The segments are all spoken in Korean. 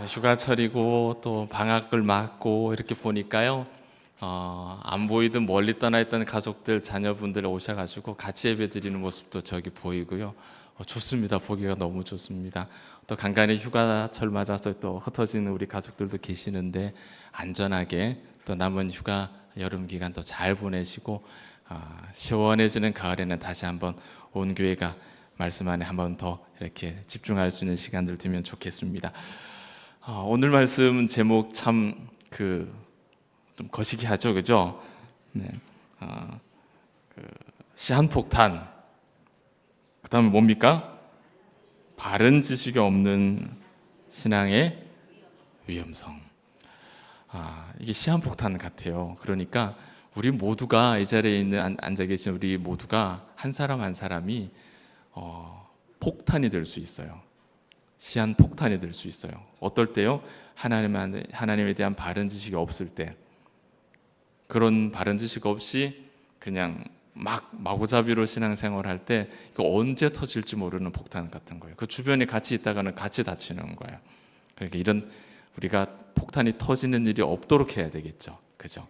휴가철이고 또 방학을 맞고 이렇게 보니까요. 안 보이든 멀리 떠나 있던 가족들, 자녀분들 오셔가지고 같이 예배 드리는 모습도 저기 보이고요. 좋습니다. 보기가 너무 좋습니다. 또 간간히 휴가철 맞아서 또 흩어지는 우리 가족들도 계시는데 안전하게 또 남은 휴가 여름 기간 또 잘 보내시고 시원해지는 가을에는 다시 한번 온 교회가 말씀 안에 한번 더 이렇게 집중할 수 있는 시간들 되면 좋겠습니다. 오늘 말씀 제목 참 좀 거시기하죠, 그죠? 네. 시한폭탄. 그다음에 뭡니까? 바른 지식이 없는 신앙의 위험성. 이게 시한폭탄 같아요. 그러니까 우리 모두가 이 자리에 있는 앉아 계신 우리 모두가 한 사람 한 사람이 폭탄이 될 수 있어요. 시한폭탄이 될 수 있어요. 어떨 때요? 하나님에 대한 바른 지식이 없을 때, 그런 바른 지식 없이 그냥 마구잡이로 신앙생활을 할 때 이거 언제 터질지 모르는 폭탄 같은 거예요. 그 주변에 같이 있다가는 같이 다치는 거예요. 그러니까 이런 우리가 폭탄이 터지는 일이 없도록 해야 되겠죠. 그죠?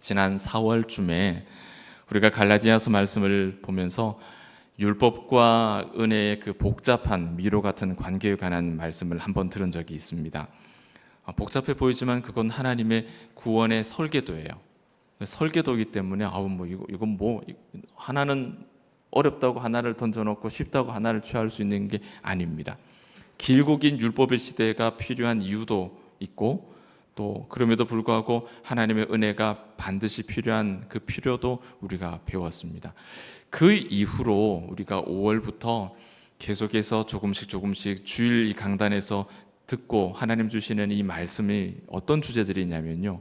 지난 4월쯤에 우리가 갈라디아서 말씀을 보면서 율법과 은혜의 그 복잡한 미로 같은 관계에 관한 말씀을 한번 들은 적이 있습니다. 복잡해 보이지만 그건 하나님의 구원의 설계도예요. 설계도이기 때문에 이건 하나는 어렵다고 하나를 던져놓고 쉽다고 하나를 취할 수 있는 게 아닙니다. 길고 긴 율법의 시대가 필요한 이유도 있고, 또 그럼에도 불구하고 하나님의 은혜가 반드시 필요한 그 필요도 우리가 배웠습니다. 그 이후로 우리가 5월부터 계속해서 조금씩 주일 이 강단에서 듣고 하나님 주시는 이 말씀이 어떤 주제들이냐면요,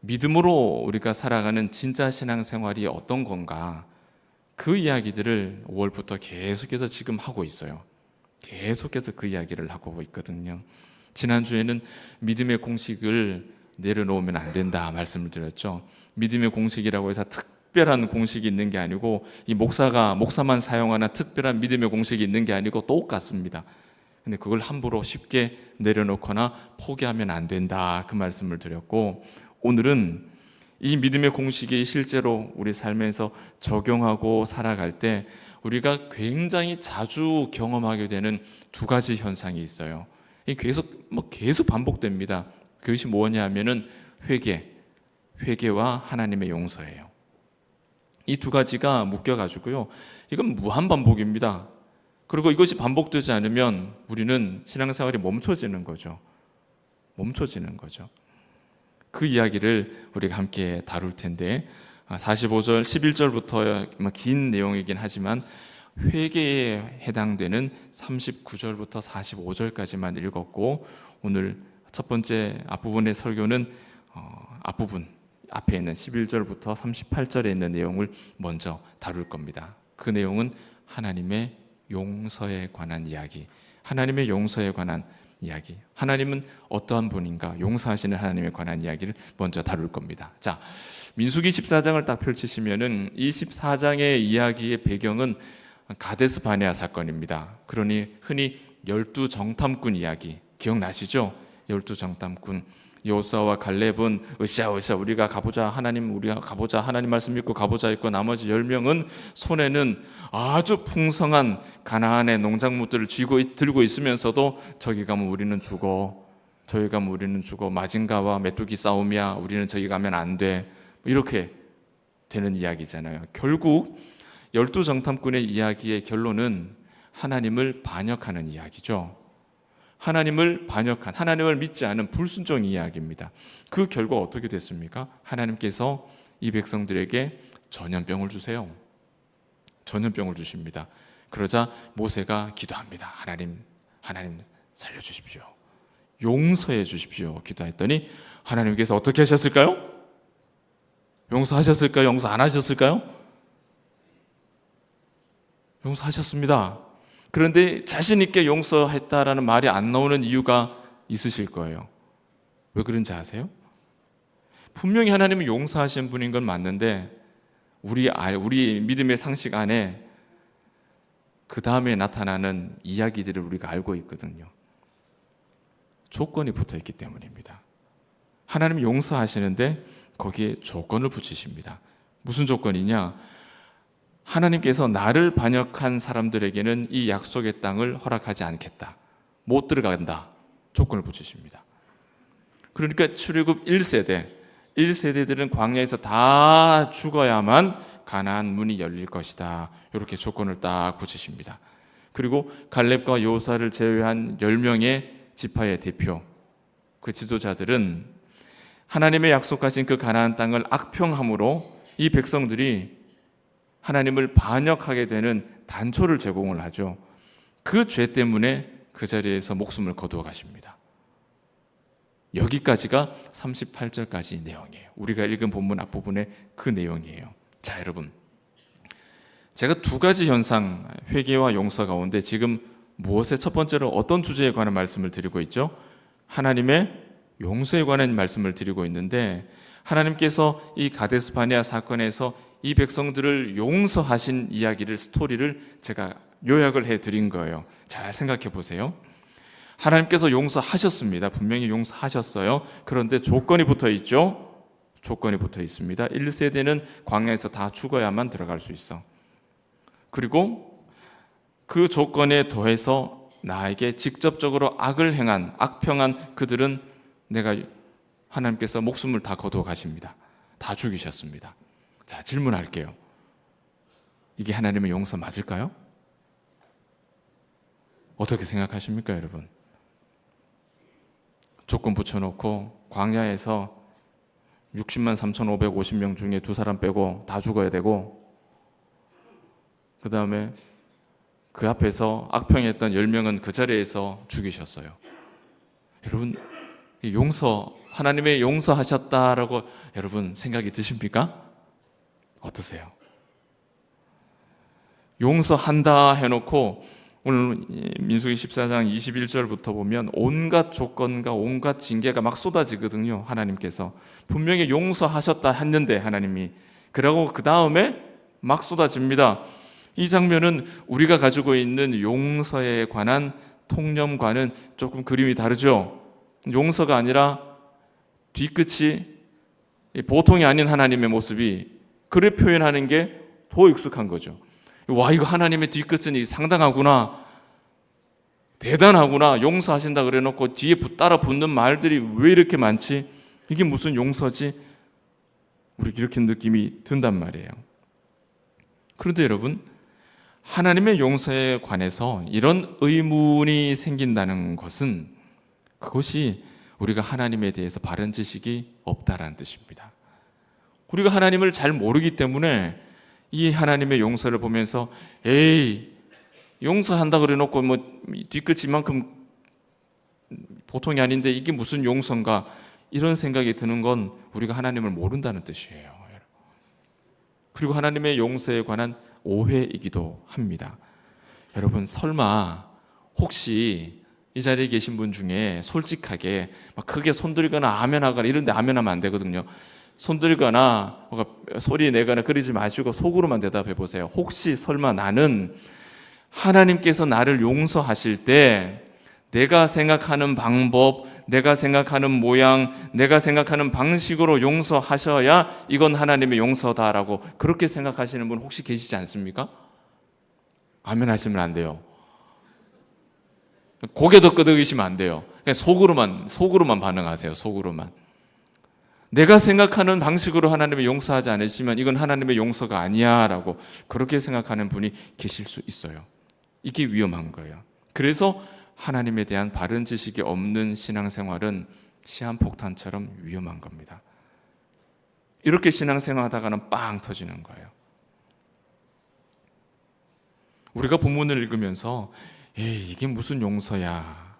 믿음으로 우리가 살아가는 진짜 신앙생활이 어떤 건가, 그 이야기들을 5월부터 계속해서 지금 하고 있어요. 계속해서 그 이야기를 하고 있거든요. 지난주에는 믿음의 공식을 내려놓으면 안 된다 말씀을 드렸죠. 믿음의 공식이라고 해서 특별한 공식이 있는 게 아니고, 이 목사만 사용하는 특별한 믿음의 공식이 있는 게 아니고 똑같습니다. 근데 그걸 함부로 쉽게 내려놓거나 포기하면 안 된다, 그 말씀을 드렸고, 오늘은 이 믿음의 공식이 실제로 우리 삶에서 적용하고 살아갈 때 우리가 굉장히 자주 경험하게 되는 두 가지 현상이 있어요. 계속 반복됩니다. 그것이 뭐냐면은 회개와 하나님의 용서예요. 이 두 가지가 묶여가지고요, 이건 무한 반복입니다. 그리고 이것이 반복되지 않으면 우리는 신앙생활이 멈춰지는 거죠. 그 이야기를 우리가 함께 다룰 텐데, 45절, 11절부터 긴 내용이긴 하지만 회개에 해당되는 39절부터 45절까지만 읽었고, 오늘 첫 번째 앞부분의 설교는 앞에 있는 11절부터 38절에 있는 내용을 먼저 다룰 겁니다. 그 내용은 하나님의 용서에 관한 이야기, 하나님의 용서에 관한 이야기, 하나님은 어떠한 분인가, 용서하시는 하나님에 관한 이야기를 먼저 다룰 겁니다. 자, 민수기 14장을 딱 펼치시면은 이 14장의 이야기의 배경은 가데스 바네아 사건입니다. 그러니 흔히 12정탐꾼 이야기 기억나시죠? 12정탐꾼 여호수아와 갈렙은 으쌰 우리가 가보자, 하나님 말씀 믿고 가보자 했고, 나머지 10명은 손에는 아주 풍성한 가나안의 농작물들을 들고 있으면서도 저기 가면 우리는 죽어, 마진가와 메뚜기 싸움이야, 우리는 저기 가면 안 돼, 이렇게 되는 이야기잖아요. 결국 12정탐꾼의 이야기의 결론은 하나님을 반역하는 이야기죠. 하나님을 믿지 않은 불순종 이야기입니다. 그 결과 어떻게 됐습니까? 하나님께서 이 백성들에게 전염병을 주십니다. 그러자 모세가 기도합니다. 하나님 살려주십시오, 용서해 주십시오 기도했더니 하나님께서 어떻게 하셨을까요? 용서하셨을까요? 용서 안 하셨을까요? 용서하셨습니다. 그런데 자신 있게 용서했다라는 말이 안 나오는 이유가 있으실 거예요. 왜 그런지 아세요? 분명히 하나님이 용서하신 분인 건 맞는데 우리 믿음의 상식 안에 그 다음에 나타나는 이야기들을 우리가 알고 있거든요. 조건이 붙어 있기 때문입니다. 하나님이 용서하시는데 거기에 조건을 붙이십니다. 무슨 조건이냐? 하나님께서 나를 반역한 사람들에게는 이 약속의 땅을 허락하지 않겠다. 못 들어간다. 조건을 붙이십니다. 그러니까 출애굽 1세대들은 광야에서 다 죽어야만 가나안 문이 열릴 것이다. 이렇게 조건을 딱 붙이십니다. 그리고 갈렙과 여호수아를 제외한 10명의 지파의 대표, 그 지도자들은 하나님의 약속하신 그 가나안 땅을 악평함으로 이 백성들이 하나님을 반역하게 되는 단초를 제공을 하죠. 그 죄 때문에 그 자리에서 목숨을 거두어 가십니다. 여기까지가 38절까지 내용이에요. 우리가 읽은 본문 앞부분의 그 내용이에요. 자, 여러분, 제가 두 가지 현상, 회개와 용서 가운데 지금 무엇의 첫 번째로 어떤 주제에 관한 말씀을 드리고 있죠? 하나님의 용서에 관한 말씀을 드리고 있는데, 하나님께서 이 가데스 바네아 사건에서 이 백성들을 용서하신 이야기를, 스토리를 제가 요약을 해드린 거예요. 잘 생각해 보세요. 하나님께서 용서하셨습니다. 분명히 용서하셨어요. 그런데 조건이 붙어 있죠. 조건이 붙어 있습니다. 1세대는 광야에서 다 죽어야만 들어갈 수 있어. 그리고 그 조건에 더해서 나에게 직접적으로 악을 행한, 악평한 그들은 내가, 하나님께서 목숨을 다 거두어 가십니다. 다 죽이셨습니다. 자, 질문할게요. 이게 하나님의 용서 맞을까요? 어떻게 생각하십니까, 여러분? 조건 붙여놓고 광야에서 60만 3,550명 중에 2사람 빼고 다 죽어야 되고, 그 다음에 그 앞에서 악평했던 10명은 그 자리에서 죽이셨어요. 여러분, 용서, 하나님의 용서하셨다라고 여러분 생각이 드십니까? 어떠세요? 용서한다 해놓고 오늘 민수기 14장 21절부터 보면 온갖 조건과 온갖 징계가 막 쏟아지거든요. 하나님께서 분명히 용서하셨다 했는데 하나님이, 그러고 그 다음에 막 쏟아집니다. 이 장면은 우리가 가지고 있는 용서에 관한 통념과는 조금 그림이 다르죠. 용서가 아니라 뒤끝이 보통이 아닌 하나님의 모습이, 그래 표현하는 게 더 익숙한 거죠. 와, 이거 하나님의 뒤끝은 상당하구나, 대단하구나, 용서하신다 그래 놓고 뒤에 따라 붙는 말들이 왜 이렇게 많지? 이게 무슨 용서지? 우리 이렇게 느낌이 든단 말이에요. 그런데 여러분, 하나님의 용서에 관해서 이런 의문이 생긴다는 것은, 그것이 우리가 하나님에 대해서 바른 지식이 없다라는 뜻입니다. 우리가 하나님을 잘 모르기 때문에 이 하나님의 용서를 보면서 에이, 용서한다 그래 놓고 뭐 뒤끝이 이만큼 보통이 아닌데 이게 무슨 용서인가, 이런 생각이 드는 건 우리가 하나님을 모른다는 뜻이에요. 그리고 하나님의 용서에 관한 오해이기도 합니다. 여러분, 설마 혹시 이 자리에 계신 분 중에 솔직하게 막 크게 손들거나 아멘하거나 이런데 아멘하면 안 되거든요. 손들거나 소리 내거나 그러지 마시고 속으로만 대답해 보세요. 혹시 설마 나는 하나님께서 나를 용서하실 때 내가 생각하는 방법, 내가 생각하는 모양, 내가 생각하는 방식으로 용서하셔야 이건 하나님의 용서다라고 그렇게 생각하시는 분 혹시 계시지 않습니까? 아멘 하시면 안 돼요. 고개도 끄덕이시면 안 돼요. 그냥 속으로만 반응하세요. 속으로만. 내가 생각하는 방식으로 하나님의 용서하지 않으시면 이건 하나님의 용서가 아니야 라고 그렇게 생각하는 분이 계실 수 있어요. 이게 위험한 거예요. 그래서 하나님에 대한 바른 지식이 없는 신앙생활은 시한폭탄처럼 위험한 겁니다. 이렇게 신앙생활하다가는 빵 터지는 거예요. 우리가 본문을 읽으면서 에이, 이게 무슨 용서야,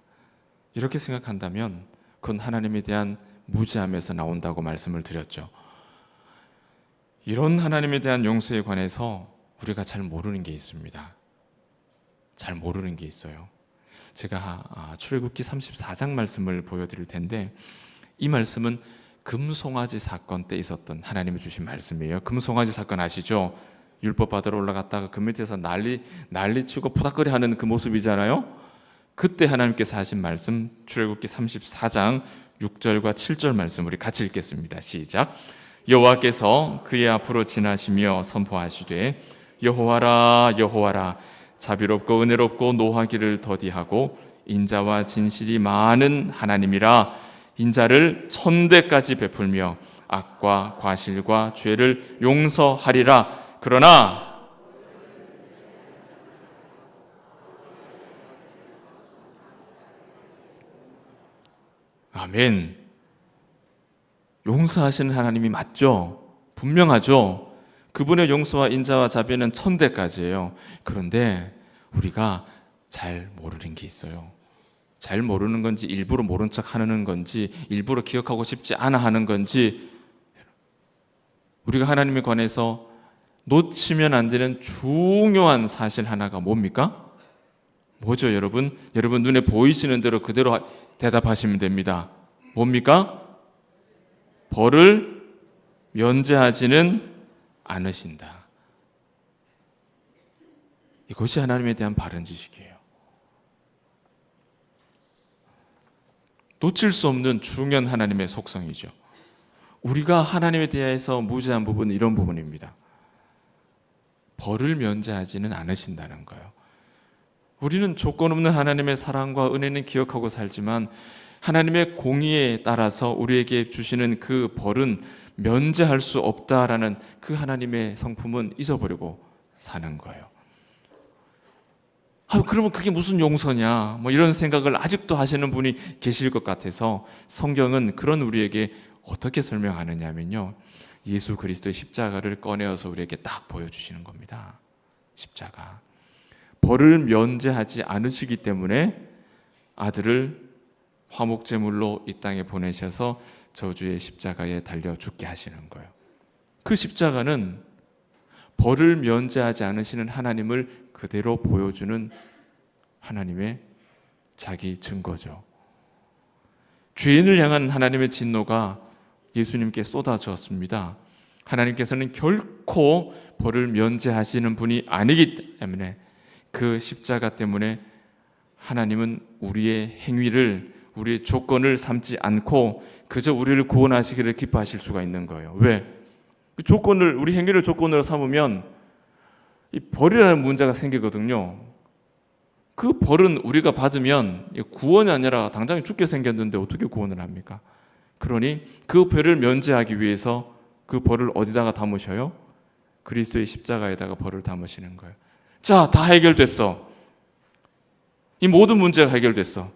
이렇게 생각한다면 그건 하나님에 대한 무지함에서 나온다고 말씀을 드렸죠. 이런 하나님에 대한 용서에 관해서 우리가 잘 모르는 게 있습니다. 잘 모르는 게 있어요. 제가 출애굽기 34장 말씀을 보여드릴 텐데, 이 말씀은 금송아지 사건 때 있었던 하나님이 주신 말씀이에요. 금송아지 사건 아시죠? 율법 받으러 올라갔다가 그 밑에서 난리치고 푸닥거리 하는 그 모습이잖아요. 그때 하나님께서 하신 말씀, 출애굽기 34장 6절과 7절 말씀 우리 같이 읽겠습니다. 시작. 여호와께서 그의 앞으로 지나시며 선포하시되 여호와라 여호와라 자비롭고 은혜롭고 노하기를 더디하고 인자와 진실이 많은 하나님이라. 인자를 천대까지 베풀며 악과 과실과 죄를 용서하리라. 그러나 아멘. 용서하시는 하나님이 맞죠? 분명하죠? 그분의 용서와 인자와 자비는 천대까지예요. 그런데 우리가 잘 모르는 게 있어요. 잘 모르는 건지, 일부러 모른 척 하는 건지, 일부러 기억하고 싶지 않아 하는 건지, 우리가 하나님에 관해서 놓치면 안 되는 중요한 사실 하나가 뭡니까? 뭐죠, 여러분? 여러분 눈에 보이시는 대로 그대로 대답하시면 됩니다. 뭡니까? 벌을 면제하지는 않으신다. 이것이 하나님에 대한 바른 지식이에요. 놓칠 수 없는 중요한 하나님의 속성이죠. 우리가 하나님에 대해서 무지한 부분은 이런 부분입니다. 벌을 면제하지는 않으신다는 거예요. 우리는 조건 없는 하나님의 사랑과 은혜는 기억하고 살지만 하나님의 공의에 따라서 우리에게 주시는 그 벌은 면제할 수 없다라는 그 하나님의 성품은 잊어버리고 사는 거예요. 그러면 그게 무슨 용서냐? 뭐 이런 생각을 아직도 하시는 분이 계실 것 같아서 성경은 그런 우리에게 어떻게 설명하느냐면요. 예수 그리스도의 십자가를 꺼내어서 우리에게 딱 보여주시는 겁니다. 십자가. 벌을 면제하지 않으시기 때문에 아들을 화목제물로 이 땅에 보내셔서 저주의 십자가에 달려 죽게 하시는 거예요. 그 십자가는 벌을 면제하지 않으시는 하나님을 그대로 보여주는 하나님의 자기 증거죠. 죄인을 향한 하나님의 진노가 예수님께 쏟아졌습니다. 하나님께서는 결코 벌을 면제하시는 분이 아니기 때문에 그 십자가 때문에 하나님은 우리의 행위를, 우리의 조건을 삼지 않고 그저 우리를 구원하시기를 기뻐하실 수가 있는 거예요. 왜? 그 조건을, 우리 행위를 조건으로 삼으면 이 벌이라는 문제가 생기거든요. 그 벌은 우리가 받으면 구원이 아니라 당장에 죽게 생겼는데 어떻게 구원을 합니까? 그러니 그 벌을 면제하기 위해서 그 벌을 어디다가 담으셔요? 그리스도의 십자가에다가 벌을 담으시는 거예요. 자, 다 해결됐어. 이 모든 문제가 해결됐어.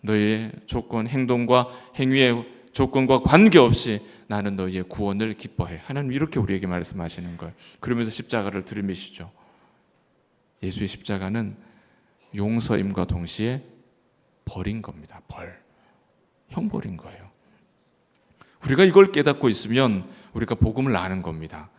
너희의 조건, 행동과 행위의 조건과 관계없이 나는 너희의 구원을 기뻐해. 하나님 이렇게 우리에게 말씀하시는 거예요. 그러면서 십자가를 들이미시죠. 예수의 십자가는 용서임과 동시에 벌인 겁니다. 벌. 형벌인 거예요. 우리가 이걸 깨닫고 있으면 우리가 복음을 아는 겁니다.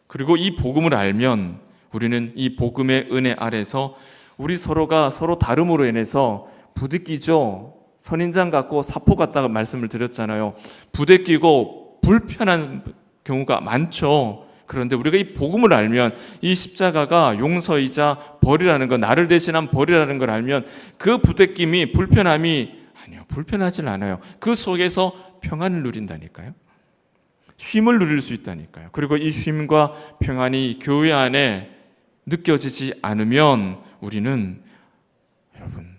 그리고 이 복음을 알면 우리는 이 복음의 은혜 아래서 우리 서로가 서로 다름으로 인해서 부대끼죠. 선인장 같고 사포 같다고 말씀을 드렸잖아요. 부대끼고 불편한 경우가 많죠. 그런데 우리가 이 복음을 알면 이 십자가가 용서이자 벌이라는 것, 나를 대신한 벌이라는 걸 알면 그 부대낌이, 불편함이 아니요, 불편하진 않아요. 그 속에서 평안을 누린다니까요. 쉼을 누릴 수 있다니까요. 그리고 이 쉼과 평안이 교회 안에 느껴지지 않으면 우리는, 여러분,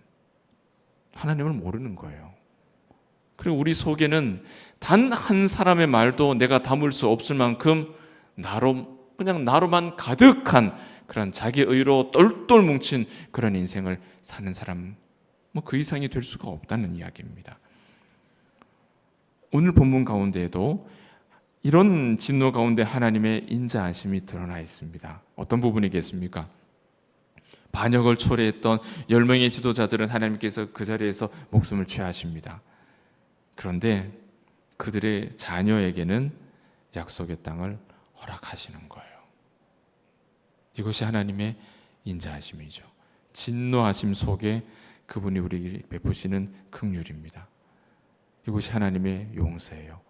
하나님을 모르는 거예요. 그리고 우리 속에는 단 한 사람의 말도 내가 담을 수 없을 만큼 그냥 나로만 가득한 그런 자기 의로 똘똘 뭉친 그런 인생을 사는 사람, 그 이상이 될 수가 없다는 이야기입니다. 오늘 본문 가운데에도 이런 진노 가운데 하나님의 인자하심이 드러나 있습니다. 어떤 부분이겠습니까? 반역을 초래했던 10명의 지도자들은 하나님께서 그 자리에서 목숨을 취하십니다. 그런데 그들의 자녀에게는 약속의 땅을 허락하시는 거예요. 이것이 하나님의 인자하심이죠. 진노하심 속에 그분이 우리에게 베푸시는 긍휼입니다. 이것이 하나님의 용서예요.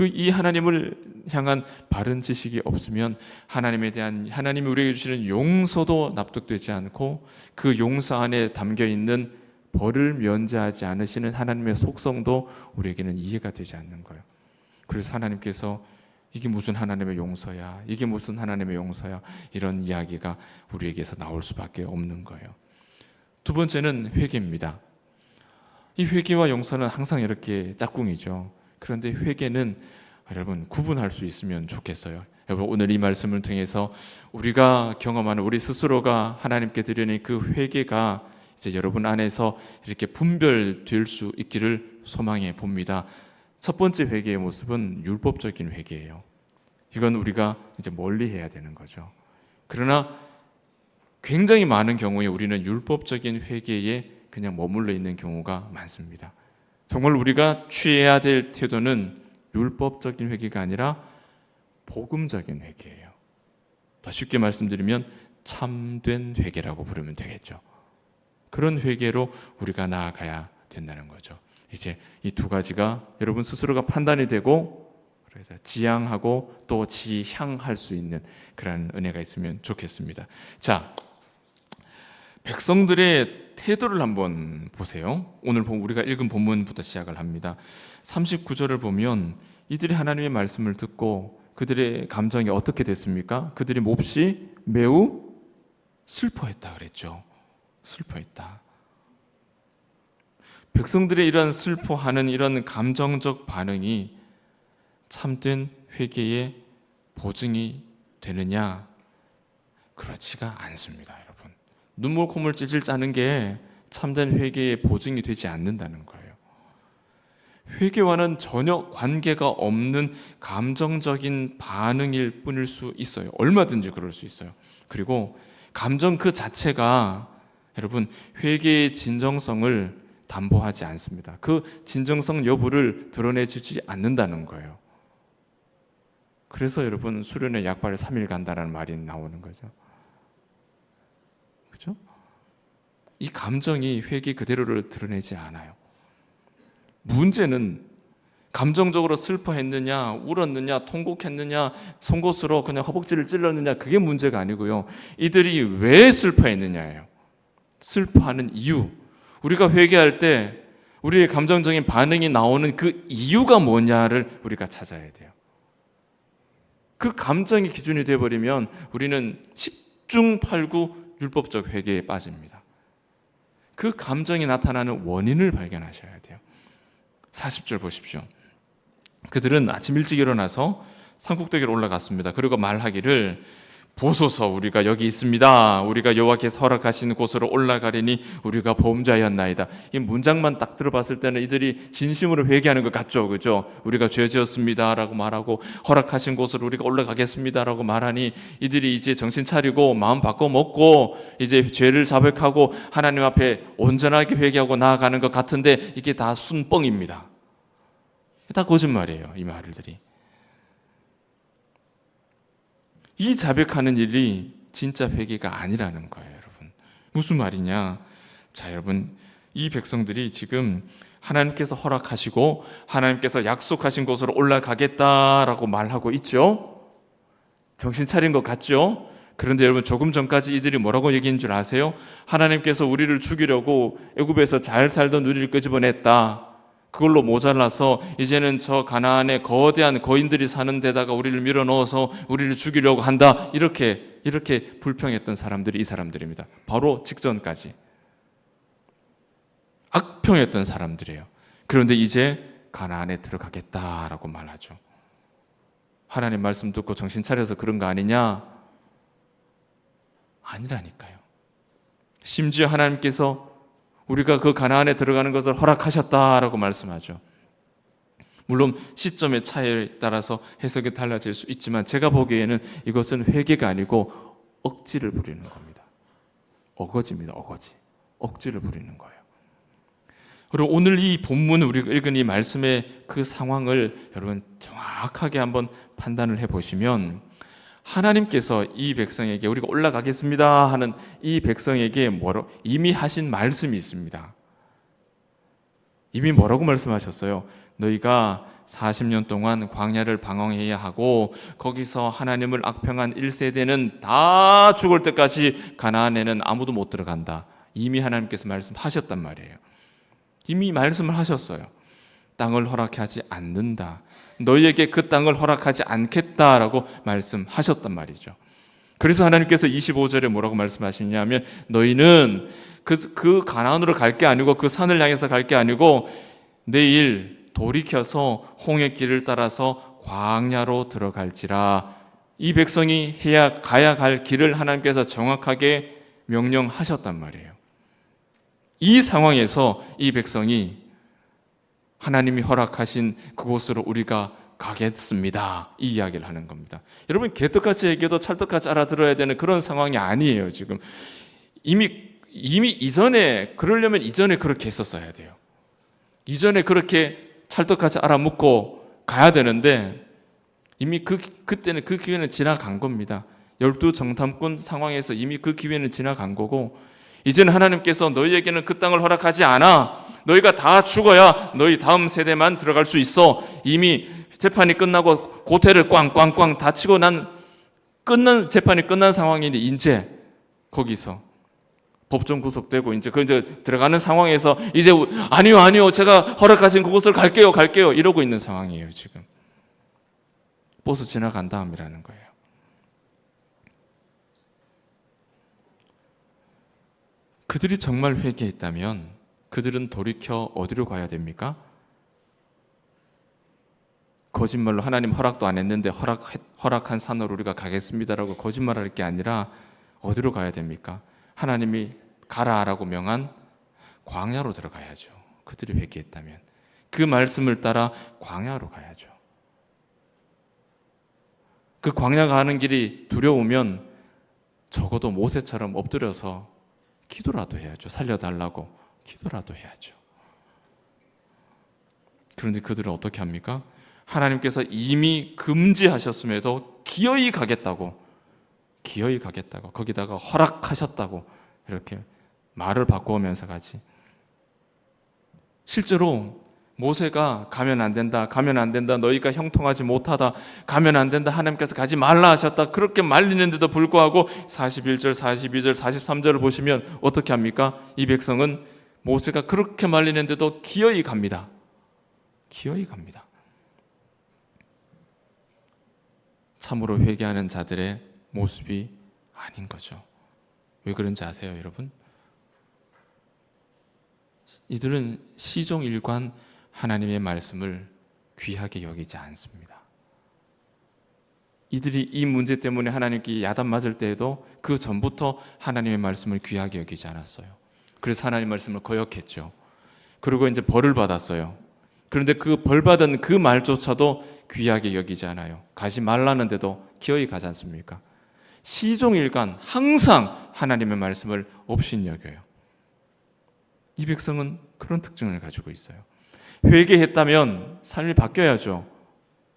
이 하나님을 향한 바른 지식이 없으면 하나님에 대한 하나님이 우리에게 주시는 용서도 납득되지 않고 그 용서 안에 담겨 있는 벌을 면제하지 않으시는 하나님의 속성도 우리에게는 이해가 되지 않는 거예요. 그래서 하나님께서 이게 무슨 하나님의 용서야, 이게 무슨 하나님의 용서야, 이런 이야기가 우리에게서 나올 수밖에 없는 거예요. 두 번째는 회개입니다. 이 회개와 용서는 항상 이렇게 짝꿍이죠. 그런데 회개는 여러분 구분할 수 있으면 좋겠어요. 여러분, 오늘 이 말씀을 통해서 우리가 경험하는 우리 스스로가 하나님께 드리는 그 회개가 이제 여러분 안에서 이렇게 분별될 수 있기를 소망해 봅니다. 첫 번째 회개의 모습은 율법적인 회개예요. 이건 우리가 이제 멀리 해야 되는 거죠. 그러나 굉장히 많은 경우에 우리는 율법적인 회개에 그냥 머물러 있는 경우가 많습니다. 정말 우리가 취해야 될 태도는 율법적인 회개가 아니라 복음적인 회개예요. 더 쉽게 말씀드리면 참된 회개라고 부르면 되겠죠. 그런 회개로 우리가 나아가야 된다는 거죠. 이제 이 두 가지가 여러분 스스로가 판단이 되고 그래서 지향하고 또 지향할 수 있는 그런 은혜가 있으면 좋겠습니다. 자, 백성들의 태도를 한번 보세요. 오늘 우리가 읽은 본문부터 시작을 합니다. 39절을 보면 이들이 하나님의 말씀을 듣고 그들의 감정이 어떻게 됐습니까? 그들이 몹시 매우 슬퍼했다 그랬죠. 슬퍼했다. 백성들의 이런 슬퍼하는 이런 감정적 반응이 참된 회개의 보증이 되느냐? 그렇지가 않습니다, 여러분. 눈물 콧물 찔찔 짜는 게 참된 회개의 보증이 되지 않는다는 거예요. 회개와는 전혀 관계가 없는 감정적인 반응일 뿐일 수 있어요. 얼마든지 그럴 수 있어요. 그리고 감정 그 자체가 여러분 회개의 진정성을 담보하지 않습니다. 그 진정성 여부를 드러내주지 않는다는 거예요. 그래서 여러분 수련회 약발 3일 간다라는 말이 나오는 거죠. 그렇죠? 이 감정이 회개 그대로를 드러내지 않아요. 문제는 감정적으로 슬퍼했느냐, 울었느냐, 통곡했느냐, 송곳으로 그냥 허벅지를 찔렀느냐, 그게 문제가 아니고요. 이들이 왜 슬퍼했느냐예요. 슬퍼하는 이유. 우리가 회개할 때 우리의 감정적인 반응이 나오는 그 이유가 뭐냐를 우리가 찾아야 돼요. 그 감정이 기준이 되어버리면 우리는 10중 8구 율법적 회개에 빠집니다. 그 감정이 나타나는 원인을 발견하셔야 돼요. 40절 보십시오. 그들은 아침 일찍 일어나서 산꼭대기로 올라갔습니다. 그리고 말하기를 보소서, 우리가 여기 있습니다. 우리가 여호와께서 허락하신 곳으로 올라가리니 우리가 범죄하였나이다. 이 문장만 딱 들어봤을 때는 이들이 진심으로 회개하는 것 같죠, 그죠? 우리가 죄 지었습니다라고 말하고 허락하신 곳으로 우리가 올라가겠습니다라고 말하니 이들이 이제 정신 차리고 마음 바꿔 먹고 이제 죄를 자백하고 하나님 앞에 온전하게 회개하고 나아가는 것 같은데 이게 다 순뻥입니다. 다 거짓말이에요, 이 말들이. 이 자백하는 일이 진짜 회개가 아니라는 거예요, 여러분. 무슨 말이냐? 자, 여러분, 이 백성들이 지금 하나님께서 허락하시고 하나님께서 약속하신 곳으로 올라가겠다라고 말하고 있죠. 정신 차린 것 같죠? 그런데 여러분, 조금 전까지 이들이 뭐라고 얘기한 줄 아세요? 하나님께서 우리를 죽이려고 애굽에서 잘 살던 우리를 끄집어냈다. 그걸로 모자라서 이제는 저 가나안의 거대한 거인들이 사는 데다가 우리를 밀어넣어서 우리를 죽이려고 한다. 이렇게 불평했던 사람들이 이 사람들입니다. 바로 직전까지 악평했던 사람들이에요. 그런데 이제 가나안에 들어가겠다라고 말하죠. 하나님 말씀 듣고 정신 차려서 그런 거 아니냐? 아니라니까요. 심지어 하나님께서 우리가 그 가나안에 들어가는 것을 허락하셨다라고 말씀하죠. 물론 시점의 차이에 따라서 해석이 달라질 수 있지만 제가 보기에는 이것은 회개가 아니고 억지를 부리는 겁니다. 어거지입니다. 어거지. 억지를 부리는 거예요. 그리고 오늘 이 본문 우리가 읽은 이 말씀의 그 상황을 여러분 정확하게 한번 판단을 해보시면 하나님께서 이 백성에게 우리가 올라가겠습니다 하는 이 백성에게 이미 하신 말씀이 있습니다. 이미 뭐라고 말씀하셨어요? 너희가 40년 동안 광야를 방황해야 하고 거기서 하나님을 악평한 1세대는 다 죽을 때까지 가나안에는 아무도 못 들어간다. 이미 하나님께서 말씀하셨단 말이에요. 이미 말씀을 하셨어요. 땅을 허락하지 않는다. 너희에게 그 땅을 허락하지 않겠다라고 말씀하셨단 말이죠. 그래서 하나님께서 25절에 뭐라고 말씀하시냐면 너희는 그 가나안으로 갈 게 아니고 그 산을 향해서 갈 게 아니고 내일 돌이켜서 홍해 길을 따라서 광야로 들어갈지라. 이 백성이 가야 갈 길을 하나님께서 정확하게 명령하셨단 말이에요. 이 상황에서 이 백성이 하나님이 허락하신 그곳으로 우리가 가겠습니다. 이 이야기를 하는 겁니다. 여러분, 개떡같이 얘기해도 찰떡같이 알아들어야 되는 그런 상황이 아니에요. 지금 이미 이전에 그러려면 이전에 그렇게 했었어야 돼요. 이전에 그렇게 찰떡같이 알아묻고 가야 되는데 이미 그때는 그 기회는 지나간 겁니다. 12정탐꾼 상황에서 이미 그 기회는 지나간 거고 이제는 하나님께서 너희에게는 그 땅을 허락하지 않아. 너희가 다 죽어야 너희 다음 세대만 들어갈 수 있어. 이미 재판이 끝나고 고태를 꽝꽝꽝 다치고 재판이 끝난 상황인데 이제 거기서 법정 구속되고 이제 들어가는 상황에서 이제 아니요 제가 허락하신 그곳을 갈게요 이러고 있는 상황이에요. 지금 버스 지나간 다음이라는 거예요. 그들이 정말 회개했다면 그들은 돌이켜 어디로 가야 됩니까? 거짓말로 하나님 허락도 안 했는데 허락한 산으로 우리가 가겠습니다라고 거짓말할 게 아니라 어디로 가야 됩니까? 하나님이 가라라고 명한 광야로 들어가야죠. 그들이 회개했다면 그 말씀을 따라 광야로 가야죠. 그 광야 가는 길이 두려우면 적어도 모세처럼 엎드려서 기도라도 해야죠. 살려달라고 기도라도 해야죠. 그런데 그들은 어떻게 합니까? 하나님께서 이미 금지하셨음에도 기어이 가겠다고 거기다가 허락하셨다고 이렇게 말을 바꾸면서 가지. 실제로 모세가 가면 안 된다 너희가 형통하지 못하다 가면 안 된다 하나님께서 가지 말라 하셨다 그렇게 말리는데도 불구하고 41절 42절 43절을 보시면 어떻게 합니까? 이 백성은 모세가 그렇게 말리는데도 기어이 갑니다. 참으로 회개하는 자들의 모습이 아닌 거죠. 왜 그런지 아세요, 여러분? 이들은 시종일관 하나님의 말씀을 귀하게 여기지 않습니다. 이들이 이 문제 때문에 하나님께 야단 맞을 때에도 그 전부터 하나님의 말씀을 귀하게 여기지 않았어요. 그래서 하나님의 말씀을 거역했죠. 그리고 이제 벌을 받았어요. 그런데 그 벌 받은 그 말조차도 귀하게 여기지 않아요. 가지 말라는데도 기어이 가지 않습니까? 시종일관 항상 하나님의 말씀을 업신여겨요. 이 백성은 그런 특징을 가지고 있어요. 회개했다면 삶이 바뀌어야죠.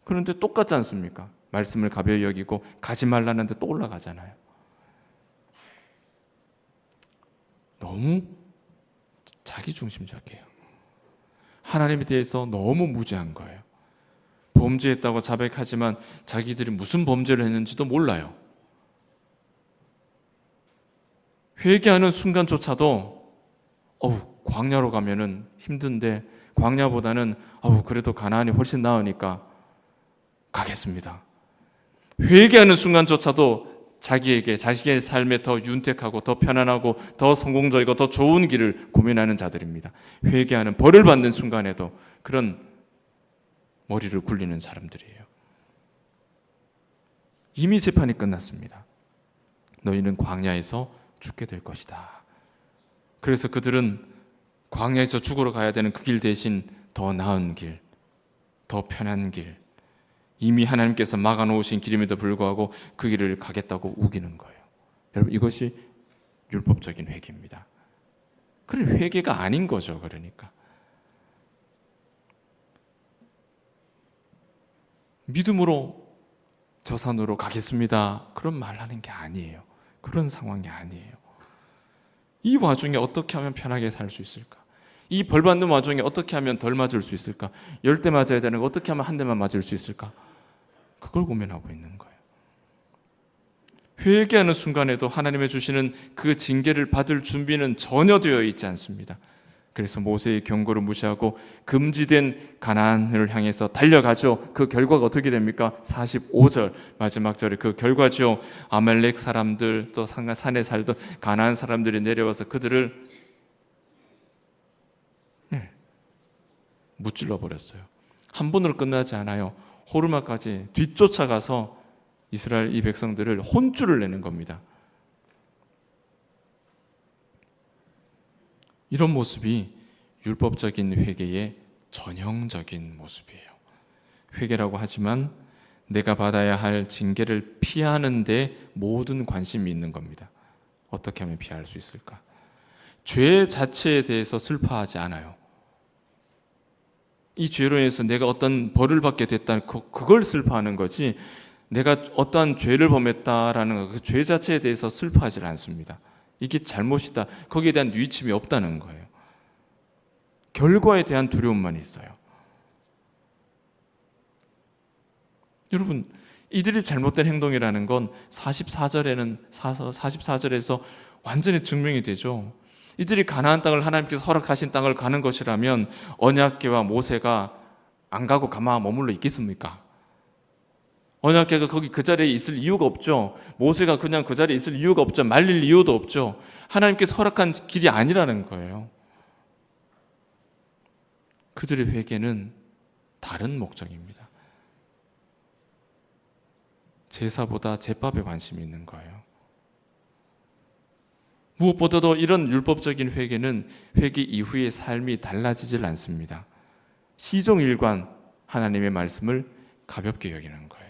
그런데 똑같지 않습니까? 말씀을 가벼이 여기고 가지 말라는데 또 올라가잖아요. 너무 자기중심적이에요. 하나님에 대해서 너무 무지한 거예요. 범죄했다고 자백하지만 자기들이 무슨 범죄를 했는지도 몰라요. 회개하는 순간조차도 광야로 가면은 힘든데 광야보다는 그래도 가나안이 훨씬 나으니까 가겠습니다. 회개하는 순간조차도 자기의 삶에 더 윤택하고 더 편안하고 더 성공적이고 더 좋은 길을 고민하는 자들입니다. 회개하는 벌을 받는 순간에도 그런 머리를 굴리는 사람들이에요. 이미 재판이 끝났습니다. 너희는 광야에서 죽게 될 것이다. 그래서 그들은 광야에서 죽으러 가야 되는 그 길 대신 더 나은 길, 더 편한 길, 이미 하나님께서 막아놓으신 길임에도 불구하고 그 길을 가겠다고 우기는 거예요. 여러분, 이것이 율법적인 회개입니다. 그래, 회개가 아닌 거죠. 그러니까 믿음으로 저 산으로 가겠습니다 그런 말하는 게 아니에요. 그런 상황이 아니에요. 이 와중에 어떻게 하면 편하게 살 수 있을까? 이 벌 받는 와중에 어떻게 하면 덜 맞을 수 있을까? 10대 맞아야 되는 거 어떻게 하면 한 대만 맞을 수 있을까? 그걸 고민하고 있는 거예요. 회개하는 순간에도 하나님의 주시는 그 징계를 받을 준비는 전혀 되어 있지 않습니다. 그래서 모세의 경고를 무시하고 금지된 가나안을 향해서 달려가죠. 그 결과가 어떻게 됩니까? 45절 마지막 절에 그 결과죠. 아말렉 사람들 또 산에 살던 가나안 사람들이 내려와서 그들을 무찔러 버렸어요. 한 번으로 끝나지 않아요. 호르마까지 뒤쫓아가서 이스라엘 이 백성들을 혼쭐을 내는 겁니다. 이런 모습이 율법적인 회개의 전형적인 모습이에요. 회개라고 하지만 내가 받아야 할 징계를 피하는 데 모든 관심이 있는 겁니다. 어떻게 하면 피할 수 있을까? 죄 자체에 대해서 슬퍼하지 않아요. 이 죄로 인해서 내가 어떤 벌을 받게 됐다, 그걸 슬퍼하는 거지, 내가 어떠한 죄를 범했다라는 그 죄 자체에 대해서 슬퍼하지 않습니다. 이게 잘못이다, 거기에 대한 뉘우침이 없다는 거예요. 결과에 대한 두려움만 있어요. 여러분, 이들이 잘못된 행동이라는 건 44절에서 완전히 증명이 되죠. 이들이 가나안 땅을 하나님께서 허락하신 땅을 가는 것이라면 언약궤와 모세가 안 가고 가만 머물러 있겠습니까? 언약궤가 거기 그 자리에 있을 이유가 없죠. 모세가 그냥 그 자리에 있을 이유가 없죠. 말릴 이유도 없죠. 하나님께서 허락한 길이 아니라는 거예요. 그들의 회개는 다른 목적입니다. 제사보다 제밥에 관심이 있는 거예요. 무엇보다도 이런 율법적인 회개는 회개 이후의 삶이 달라지질 않습니다. 시종일관 하나님의 말씀을 가볍게 여기는 거예요.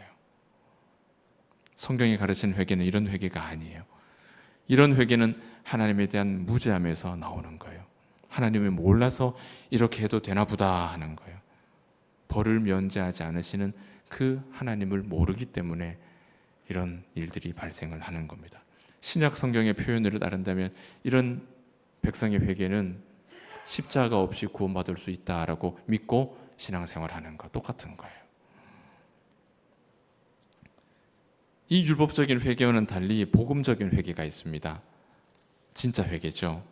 성경이 가르치는 회개는 이런 회개가 아니에요. 이런 회개는 하나님에 대한 무죄함에서 나오는 거예요. 하나님을 몰라서 이렇게 해도 되나 보다 하는 거예요. 벌을 면제하지 않으시는 그 하나님을 모르기 때문에 이런 일들이 발생을 하는 겁니다. 신약 성경의 표현을 따른다면 이런 백성의 회개는 십자가 없이 구원받을 수 있다라고 믿고 신앙생활하는 것 똑같은 거예요. 이 율법적인 회개와는 달리 복음적인 회개가 있습니다. 진짜 회개죠.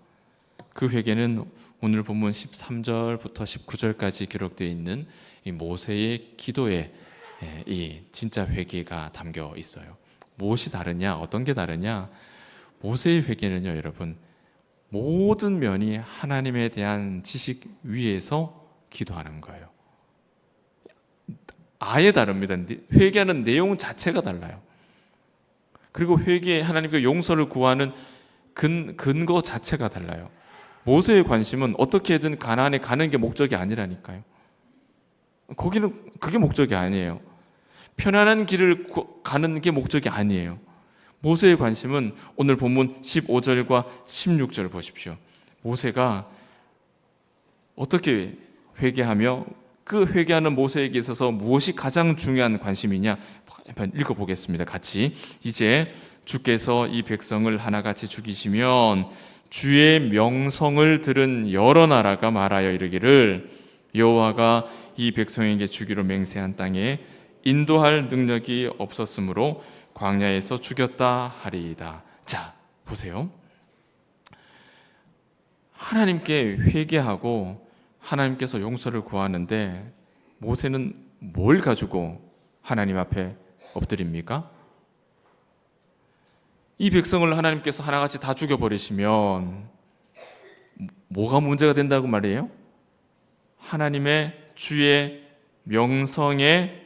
그 회개는 오늘 본문 13절부터 19절까지 기록되어 있는 이 모세의 기도에 이 진짜 회개가 담겨 있어요. 무엇이 다르냐? 어떤 게 다르냐? 모세의 회개는요, 여러분, 모든 면이 하나님에 대한 지식 위에서 기도하는 거예요. 아예 다릅니다. 회개하는 내용 자체가 달라요. 그리고 회개에 하나님께 용서를 구하는 근거 자체가 달라요. 모세의 관심은 어떻게든 가나안에 가는 게 목적이 아니라니까요. 거기는 그게 목적이 아니에요. 편안한 길을 가는 게 목적이 아니에요. 모세의 관심은 오늘 본문 15절과 16절 보십시오. 모세가 어떻게 회개하며 그 회개하는 모세에게 있어서 무엇이 가장 중요한 관심이냐? 한번 읽어보겠습니다. 같이. 이제 주께서 이 백성을 하나같이 죽이시면 주의 명성을 들은 여러 나라가 말하여 이르기를 여호와가 이 백성에게 주기로 맹세한 땅에 인도할 능력이 없었으므로 광야에서 죽였다 하리이다. 자, 보세요. 하나님께 회개하고 하나님께서 용서를 구하는데 모세는 뭘 가지고 하나님 앞에 엎드립니까? 이 백성을 하나님께서 하나같이 다 죽여버리시면 뭐가 문제가 된다고 말이에요? 하나님의 주의 명성에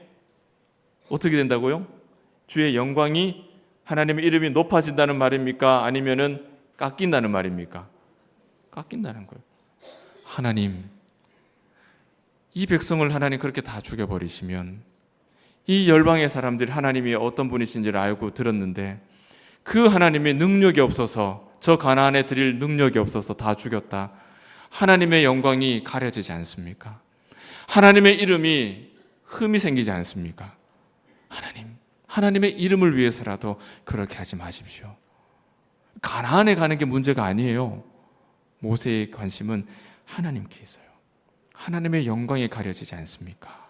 어떻게 된다고요? 주의 영광이 하나님의 이름이 높아진다는 말입니까? 아니면은 깎인다는 말입니까? 깎인다는 거예요. 하나님, 이 백성을 하나님 그렇게 다 죽여버리시면 이 열방의 사람들이 하나님이 어떤 분이신지를 알고 들었는데 그 하나님의 능력이 없어서 저 가나안에 드릴 능력이 없어서 다 죽였다. 하나님의 영광이 가려지지 않습니까? 하나님의 이름이 흠이 생기지 않습니까? 하나님의 이름을 위해서라도 그렇게 하지 마십시오. 가나안에 가는 게 문제가 아니에요. 모세의 관심은 하나님께 있어요. 하나님의 영광이 가려지지 않습니까?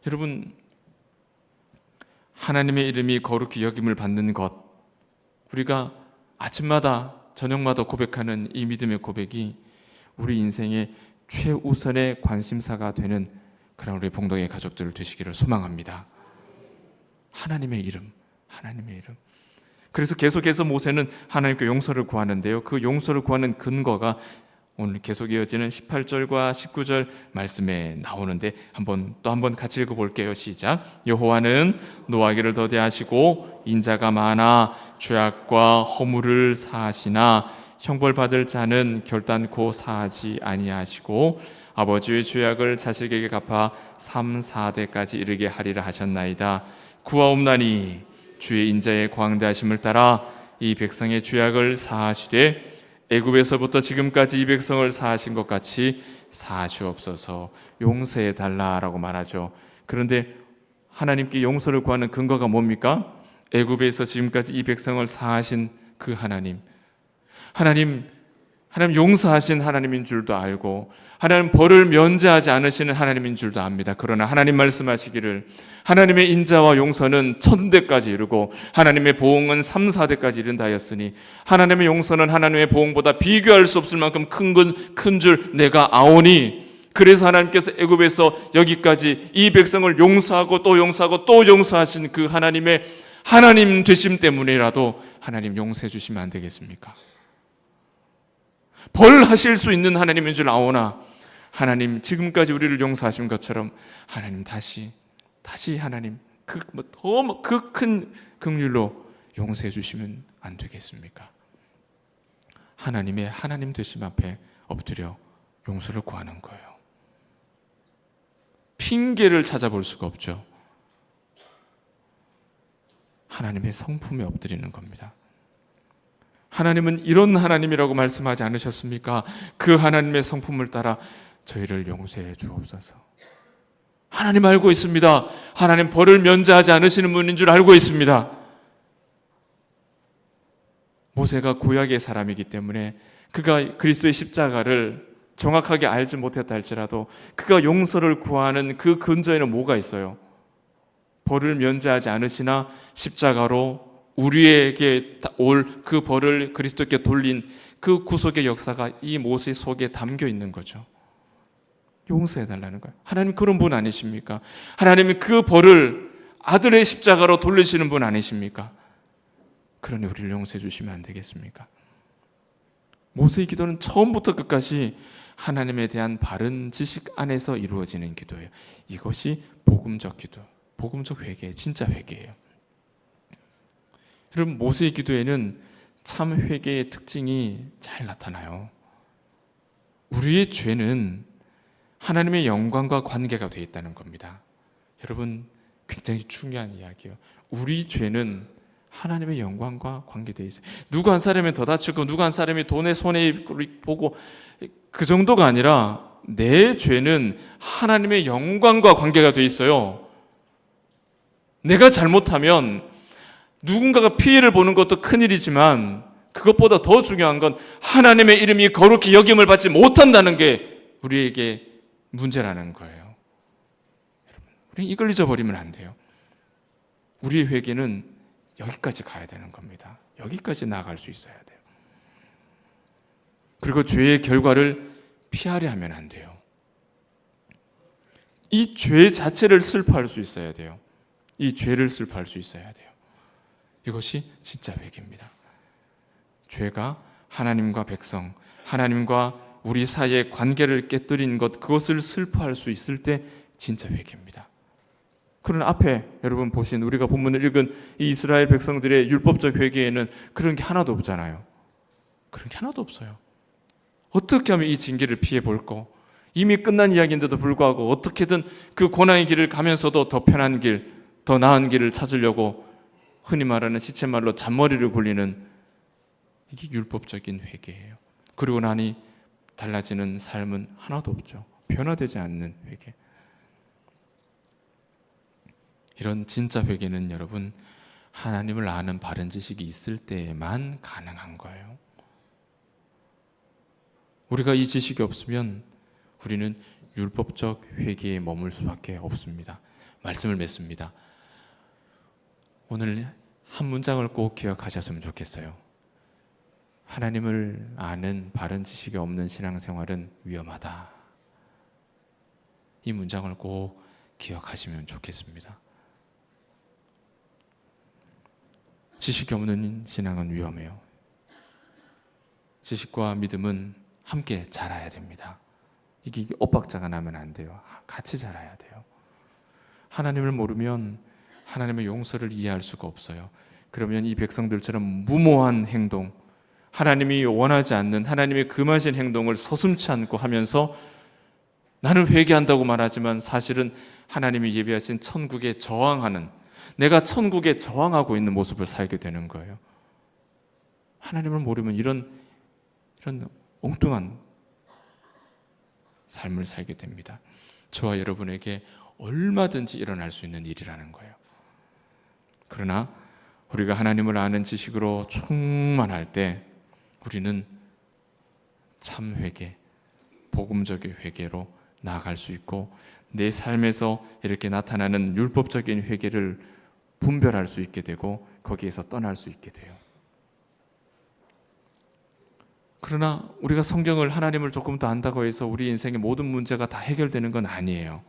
여러분, 하나님의 이름이 거룩히 여김을 받는 것, 우리가 아침마다 저녁마다 고백하는 이 믿음의 고백이 우리 인생의 최우선의 관심사가 되는 그런 우리 봉동의 가족들 되시기를 소망합니다. 하나님의 이름, 하나님의 이름. 그래서 계속해서 모세는 하나님께 용서를 구하는데요, 그 용서를 구하는 근거가 오늘 계속 이어지는 18절과 19절 말씀에 나오는데 또 한 번 같이 읽어볼게요. 시작. 여호와는 노하기를 더디하시고 인자가 많아 죄악과 허물을 사하시나 형벌받을 자는 결단코 사하지 아니하시고 아버지의 죄악을 자식에게 갚아 3, 4대까지 이르게 하리라 하셨나이다. 구하옵나니 주의 인자의 광대하심을 따라 이 백성의 죄악을 사하시되 애굽에서부터 지금까지 이 백성을 사하신 것 같이 사하시옵소서. 용서해 달라라고 말하죠. 그런데 하나님께 용서를 구하는 근거가 뭡니까? 애굽에서 지금까지 이 백성을 사하신 그 하나님 용서하신 하나님인 줄도 알고 하나님 벌을 면제하지 않으시는 하나님인 줄도 압니다. 그러나 하나님 말씀하시기를 하나님의 인자와 용서는 1000대까지 이르고 하나님의 보응은 3, 4대까지 이른다 하였으니 하나님의 용서는 하나님의 보응보다 비교할 수 없을 만큼 큰 줄 내가 아오니, 그래서 하나님께서 애굽에서 여기까지 이 백성을 용서하고 또 용서하고 또 용서하신 그 하나님의 하나님 되심 때문이라도 하나님 용서해 주시면 안 되겠습니까? 벌하실 수 있는 하나님인 줄 아오나 하나님 지금까지 우리를 용서하신 것처럼 하나님 다시 하나님 더 큰 긍휼로 용서해 주시면 안 되겠습니까? 하나님의 하나님 되심 앞에 엎드려 용서를 구하는 거예요. 핑계를 찾아볼 수가 없죠. 하나님의 성품에 엎드리는 겁니다. 하나님은 이런 하나님이라고 말씀하지 않으셨습니까? 그 하나님의 성품을 따라 저희를 용서해 주옵소서. 하나님 알고 있습니다. 하나님 벌을 면제하지 않으시는 분인 줄 알고 있습니다. 모세가 구약의 사람이기 때문에 그가 그리스도의 십자가를 정확하게 알지 못했다 할지라도 그가 용서를 구하는 그 근저에는 뭐가 있어요? 벌을 면제하지 않으시나 십자가로 우리에게 올 그 벌을 그리스도께 돌린 그 구속의 역사가 이 모세 속에 담겨 있는 거죠. 용서해달라는 거예요. 하나님 그런 분 아니십니까? 하나님이 그 벌을 아들의 십자가로 돌리시는 분 아니십니까? 그러니 우리를 용서해 주시면 안 되겠습니까? 모세의 기도는 처음부터 끝까지 하나님에 대한 바른 지식 안에서 이루어지는 기도예요. 이것이 복음적 기도, 복음적 회개, 진짜 회개예요. 여러분, 모세의 기도에는 참 회개의 특징이 잘 나타나요. 우리의 죄는 하나님의 영광과 관계가 되어 있다는 겁니다. 여러분, 굉장히 중요한 이야기예요. 우리 죄는 하나님의 영광과 관계되어 있어요. 누구 한 사람이 더 다치고 누구 한 사람이 돈에 손해보고 그 정도가 아니라 내 죄는 하나님의 영광과 관계가 되어 있어요. 내가 잘못하면 누군가가 피해를 보는 것도 큰일이지만 그것보다 더 중요한 건 하나님의 이름이 거룩히 여김을 받지 못한다는 게 우리에게 문제라는 거예요. 여러분, 우리 이걸 잊어버리면 안 돼요. 우리의 회개는 여기까지 가야 되는 겁니다. 여기까지 나아갈 수 있어야 돼요. 그리고 죄의 결과를 피하려 하면 안 돼요. 이 죄 자체를 슬퍼할 수 있어야 돼요. 이 죄를 슬퍼할 수 있어야 돼요. 이것이 진짜 회개입니다. 죄가 하나님과 백성, 하나님과 우리 사이의 관계를 깨뜨린 것, 그것을 슬퍼할 수 있을 때 진짜 회개입니다. 그러나 앞에 여러분 보신 우리가 본문을 읽은 이 이스라엘 백성들의 율법적 회개에는 그런 게 하나도 없잖아요. 그런 게 하나도 없어요. 어떻게 하면 이 징계를 피해 볼까? 이미 끝난 이야기인데도 불구하고 어떻게든 그 고난의 길을 가면서도 더 편한 길, 더 나은 길을 찾으려고 흔히 말하는 시쳇말로 잔머리를 굴리는, 이게 율법적인 회개예요. 그리고 나니 달라지는 삶은 하나도 없죠. 변화되지 않는 회개. 이런 진짜 회개는 여러분, 하나님을 아는 바른 지식이 있을 때에만 가능한 거예요. 우리가 이 지식이 없으면 우리는 율법적 회개에 머물 수밖에 없습니다. 말씀을 맺습니다. 오늘 한 문장을 꼭 기억하셨으면 좋겠어요. 하나님을 아는 바른 지식이 없는 신앙생활은 위험하다. 이 문장을 꼭 기억하시면 좋겠습니다. 지식이 없는 신앙은 위험해요. 지식과 믿음은 함께 자라야 됩니다. 이게 엇박자가 나면 안 돼요. 같이 자라야 돼요. 하나님을 모르면 하나님의 용서를 이해할 수가 없어요. 그러면 이 백성들처럼 무모한 행동, 하나님이 원하지 않는 하나님의 금하신 행동을 서슴지 않고 하면서 나는 회개한다고 말하지만 사실은 하나님이 예비하신 천국에 저항하는, 내가 천국에 저항하고 있는 모습을 살게 되는 거예요. 하나님을 모르면 이런 엉뚱한 삶을 살게 됩니다. 저와 여러분에게 얼마든지 일어날 수 있는 일이라는 거예요. 그러나 우리가 하나님을 아는 지식으로 충만할 때 우리는 참 회개, 복음적인 회개로 나아갈 수 있고 내 삶에서 이렇게 나타나는 율법적인 회개를 분별할 수 있게 되고 거기에서 떠날 수 있게 돼요. 그러나 우리가 성경을, 하나님을 조금 더 안다고 해서 우리 인생의 모든 문제가 다 해결되는 건 아니에요.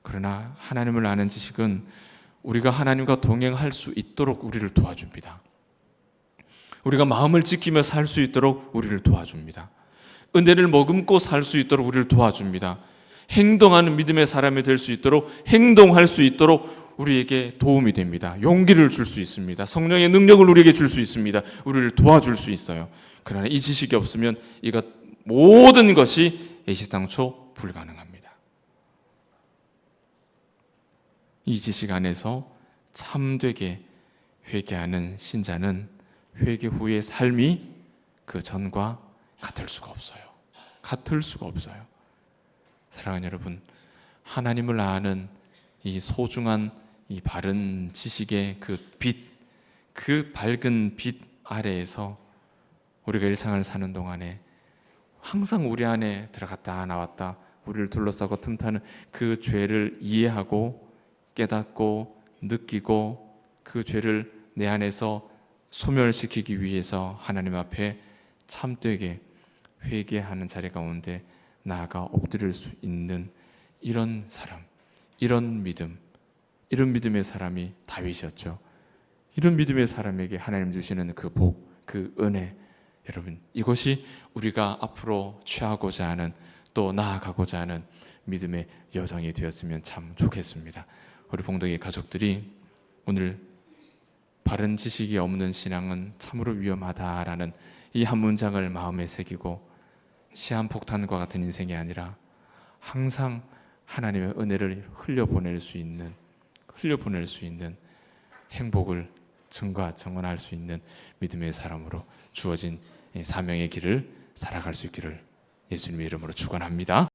그러나 하나님을 아는 지식은 우리가 하나님과 동행할 수 있도록 우리를 도와줍니다. 우리가 마음을 지키며 살 수 있도록 우리를 도와줍니다. 은혜를 머금고 살 수 있도록 우리를 도와줍니다. 행동하는 믿음의 사람이 될 수 있도록, 행동할 수 있도록 우리에게 도움이 됩니다. 용기를 줄 수 있습니다. 성령의 능력을 우리에게 줄 수 있습니다. 우리를 도와줄 수 있어요. 그러나 이 지식이 없으면 이것 모든 것이 애시당초 불가능합니다. 이 지식 안에서 참되게 회개하는 신자는 회개 후의 삶이 그 전과 같을 수가 없어요. 같을 수가 없어요. 사랑하는 여러분, 하나님을 아는 이 소중한 이 바른 지식의 그 빛, 그 밝은 빛 아래에서 우리가 일상을 사는 동안에 항상 우리 안에 들어갔다 나왔다 우리를 둘러싸고 틈타는 그 죄를 이해하고 깨닫고 느끼고 그 죄를 내 안에서 소멸시키기 위해서 하나님 앞에 참되게 회개하는 자리 가운데 나아가 엎드릴 수 있는 이런 사람, 이런 믿음, 이런 믿음의 사람이 다윗이었죠. 이런 믿음의 사람에게 하나님 주시는 그 복, 그 은혜, 여러분, 이것이 우리가 앞으로 취하고자 하는, 또 나아가고자 하는 믿음의 여정이 되었으면 참 좋겠습니다. 우리 봉덕의 가족들이 오늘 바른 지식이 없는 신앙은 참으로 위험하다라는 이 한 문장을 마음에 새기고 시한폭탄과 같은 인생이 아니라 항상 하나님의 은혜를 흘려보낼 수 있는 행복을 증언할 수 있는 믿음의 사람으로 주어진 사명의 길을 살아갈 수 있기를 예수님의 이름으로 축원합니다.